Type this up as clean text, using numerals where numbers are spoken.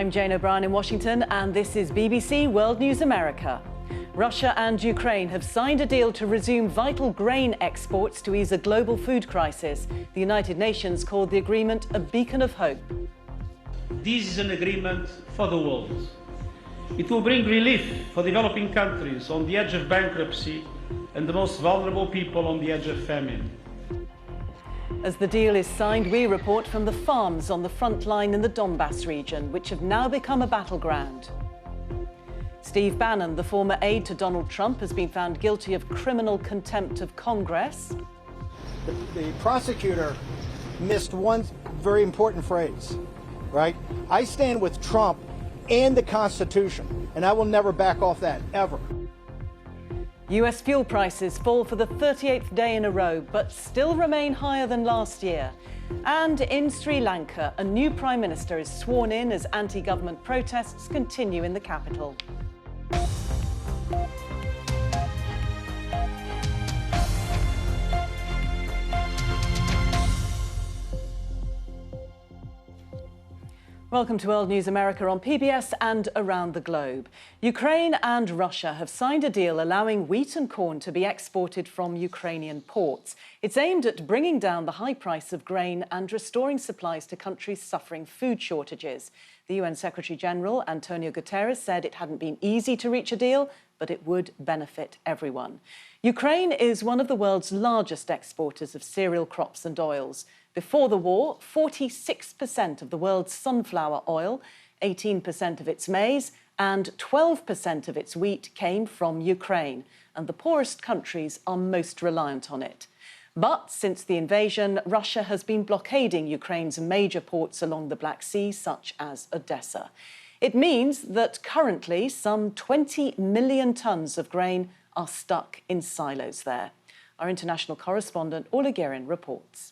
I'm Jane O'Brien in Washington, and this is BBC World News America. Russia and Ukraine have signed a deal to resume vital grain exports to ease a global food crisis. The United Nations called the agreement a beacon of hope. This is an agreement for the world. It will bring relief for developing countries on the edge of bankruptcy and the most vulnerable people on the edge of famine. As the deal is signed, we report from the farms on the front line in the Donbass region, which have now become a battleground. Steve Bannon, the former aide to Donald Trump, has been found guilty of criminal contempt of Congress. The prosecutor missed one very important phrase, right? I stand with Trump and the Constitution, and I will never back off that, ever. US fuel prices fall for the 38th day in a row, but still remain higher than last year. And in Sri Lanka, a new Prime Minister is sworn in as anti-government protests continue in the capital. Welcome to World News America on PBS and around the globe. Ukraine and Russia have signed a deal allowing wheat and corn to be exported from Ukrainian ports. It's aimed at bringing down the high price of grain and restoring supplies to countries suffering food shortages. The UN Secretary-General, Antonio Guterres, said it hadn't been easy to reach a deal, but it would benefit everyone. Ukraine is one of the world's largest exporters of cereal crops and oils. Before the war, 46% of the world's sunflower oil, 18% of its maize and 12% of its wheat came from Ukraine, and the poorest countries are most reliant on it. But since the invasion, Russia has been blockading Ukraine's major ports along the Black Sea, such as Odessa. It means that currently some 20 million tonnes of grain are stuck in silos there. Our international correspondent, Orla Guerin, reports.